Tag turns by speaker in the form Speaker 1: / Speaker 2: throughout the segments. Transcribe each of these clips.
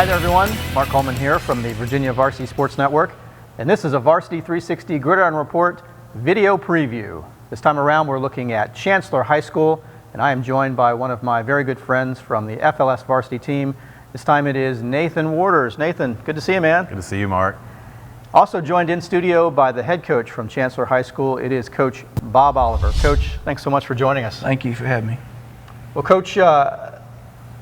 Speaker 1: Hi there, everyone. Mark Coleman here from the Virginia Varsity Sports Network, and this is a Varsity 360 Gridiron Report video preview. This time around, we're looking at Chancellor High School, and I am joined by one of my very good friends from the FLS Varsity team. This time it is Nathan Warters. Nathan, good to see you, man.
Speaker 2: Good to see you, Mark.
Speaker 1: Also joined in studio by the head coach from Chancellor High School. It is Coach Bob Oliver. Coach, thanks so much for joining us.
Speaker 3: Thank you for having me.
Speaker 1: Well, Coach,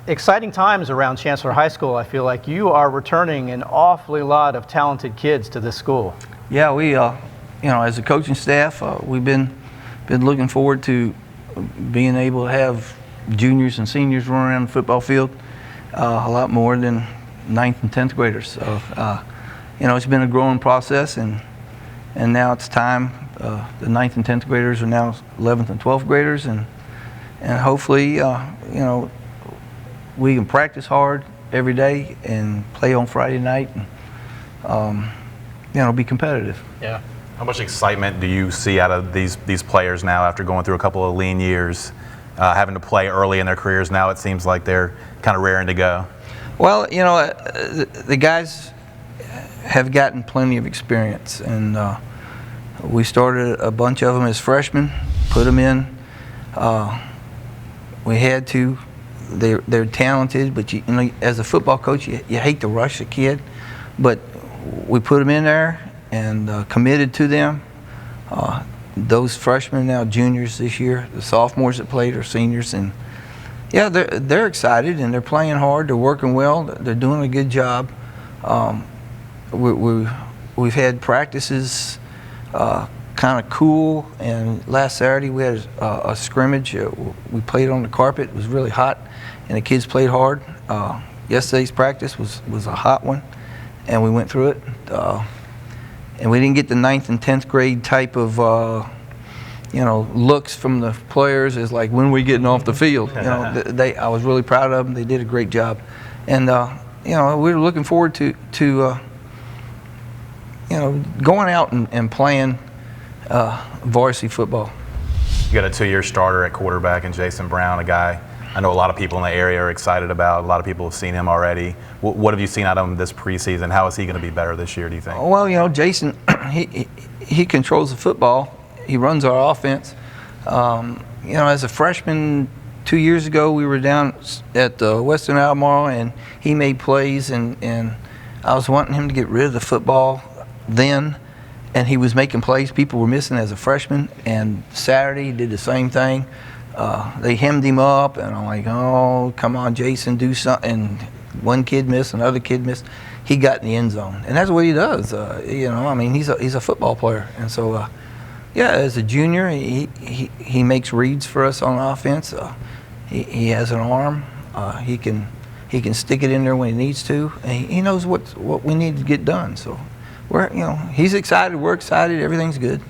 Speaker 1: exciting times around Chancellor High School. I feel like you are returning an awfully lot of talented kids to this school.
Speaker 3: Yeah, we, as a coaching staff, we've been looking forward to being able to have juniors and seniors run around the football field a lot more than 9th and 10th graders. So, it's been a growing process, and now it's time. The 9th and 10th graders are now 11th and 12th graders, and hopefully, we can practice hard every day and play on Friday night and be competitive.
Speaker 1: Yeah.
Speaker 2: How much excitement do you see out of these players now after going through a couple of lean years, having to play early in their careers? Now it seems like they're kind of raring to go.
Speaker 3: Well, the guys have gotten plenty of experience, and we started a bunch of them as freshmen, put them in. We had to. They're talented, but as a football coach, you hate to rush a kid, but we put them in there and committed to them. Those freshmen now juniors this year, the sophomores that played are seniors, and yeah, they're excited and they're playing hard. They're working well. They're doing a good job. We've had practices kind of cool, and last Saturday we had a scrimmage. We played on the carpet. It was really hot, and the kids played hard. Yesterday's practice was a hot one, and we went through it. And we didn't get the 9th and 10th grade type of looks from the players as like, when are we getting off the field? I was really proud of them. They did a great job, and we were looking forward to going out and playing varsity football.
Speaker 2: You got a 2-year starter at quarterback in Jason Brown, a guy I know a lot of people in the area are excited about. A lot of people have seen him already. What have you seen out of him this preseason? How is he going to be better this year, do you think?
Speaker 3: Well, Jason, he controls the football. He runs our offense. As a freshman 2 years ago, we were down at Western Albemarle, and he made plays, and I was wanting him to get rid of the football then, and he was making plays people were missing as a freshman. And Saturday he did the same thing. They hemmed him up, and I'm like, oh, come on, Jason, do something. And one kid missed, another kid missed. He got in the end zone, and that's what he does. He's a football player, and so as a junior, he makes reads for us on offense. He has an arm. He can stick it in there when he needs to, and he knows what we need to get done. So he's excited. We're excited. Everything's good.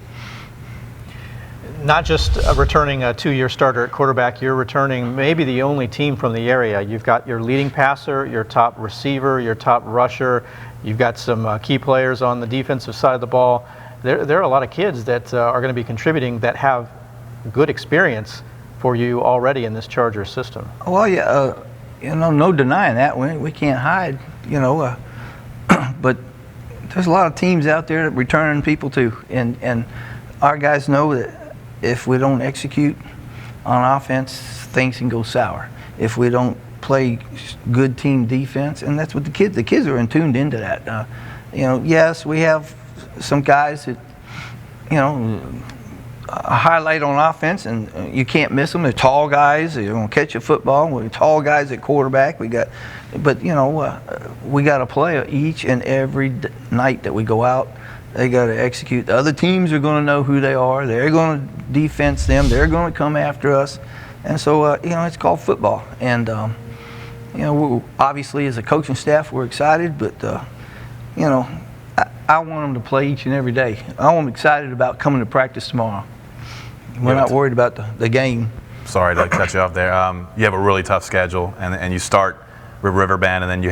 Speaker 1: Not just returning a 2-year starter at quarterback, you're returning maybe the only team from the area. You've got your leading passer, your top receiver, your top rusher. You've got some key players on the defensive side of the ball. There are a lot of kids that are going to be contributing that have good experience for you already in this Charger system.
Speaker 3: Well, no denying that. We can't hide, but there's a lot of teams out there that returning people too, and our guys know that if we don't execute on offense, things can go sour. If we don't play good team defense, and that's what the kids are tuned into that. Yes, we have some guys that, a highlight on offense, and you can't miss them. They're tall guys. They're going to catch a football. We're tall guys at quarterback. We got to play each and every night that we go out. They got to execute. The other teams are going to know who they are. They're going to defense them. They're going to come after us, and so it's called football. And obviously as a coaching staff, we're excited, but I want them to play each and every day. I'm excited about coming to practice tomorrow. We're not worried about the game.
Speaker 2: Sorry to cut you off there. You have a really tough schedule, and you start with Riverbend, and then you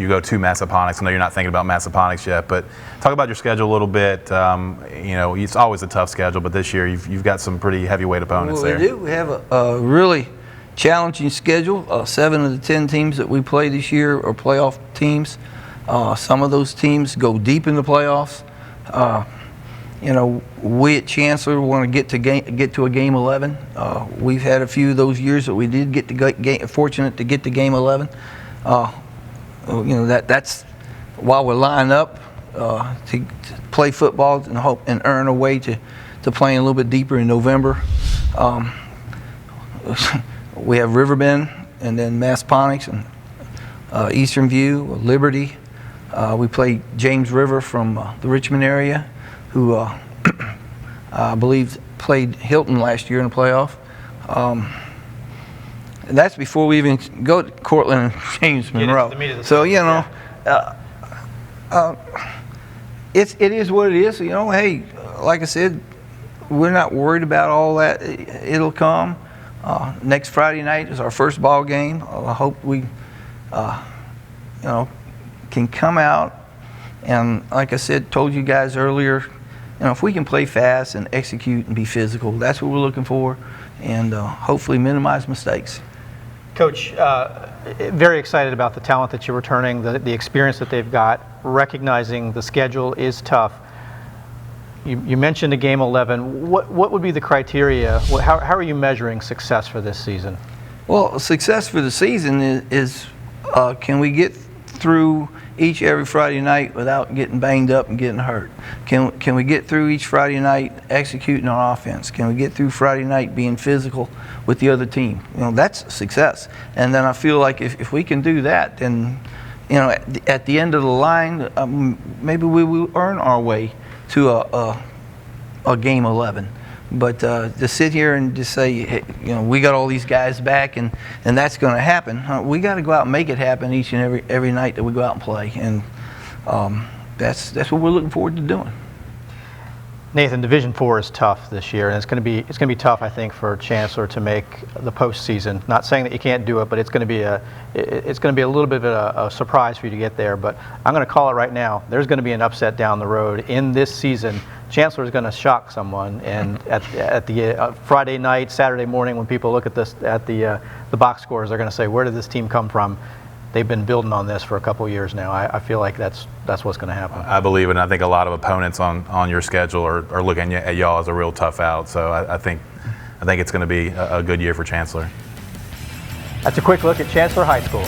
Speaker 2: go to Massaponax. I know you're not thinking about Massaponax yet, but talk about your schedule a little bit. It's always a tough schedule, but this year you've got some pretty heavyweight opponents there.
Speaker 3: We do. We have a really challenging schedule. 7 of the 10 teams that we play this year are playoff teams. Some of those teams go deep in the playoffs. You know, we at Chancellor want to get to a game 11. We've had a few of those years that we did fortunate to get to game 11. You know, that's while we're lining up to play football and hope and earn a way to playing a little bit deeper in November. We have Riverbend and then Massaponax and Eastern View, Liberty. We play James River from the Richmond area, who I believe played Hilton last year in the playoff. And that's before we even go to Cortland and James Monroe. So, you know, it is what it is. You know, hey, like I said, we're not worried about all that. It'll come. Next Friday night is our first ball game. I hope we, you know, can come out and, like I said, told you guys earlier, you know, if we can play fast and execute and be physical, that's what we're looking for, and hopefully minimize mistakes.
Speaker 1: Coach, very excited about the talent that you're returning, the experience that they've got, recognizing the schedule is tough. You mentioned a game 11. What would be the criteria? How are you measuring success for this season?
Speaker 3: Well, success for the season is can we get through every Friday night without getting banged up and getting hurt? Can we get through each Friday night executing our offense? Can we get through Friday night being physical with the other team? You know, that's success. And then I feel like if we can do that, then, you know, at the end of the line, maybe we will earn our way to a game 11. But to sit here and just say, hey, you know, we got all these guys back and that's going to happen. We got to go out and make it happen each and every night that we go out and play. And that's what we're looking forward to doing.
Speaker 1: Nathan, Division IV is tough this year, and it's going to be tough, I think, for Chancellor to make the postseason. Not saying that you can't do it, but it's going to be a little bit of a surprise for you to get there. But I'm going to call it right now. There's going to be an upset down the road in this season. Chancellor is going to shock someone, and at the Friday night, Saturday morning, when people look at this at the box scores, they're going to say, "Where did this team come from?" They've been building on this for a couple of years now. I feel like that's what's going to happen.
Speaker 2: I believe it, and I think a lot of opponents on your schedule are looking at y'all as a real tough out. So I think it's going to be a good year for Chancellor.
Speaker 1: That's a quick look at Chancellor High School.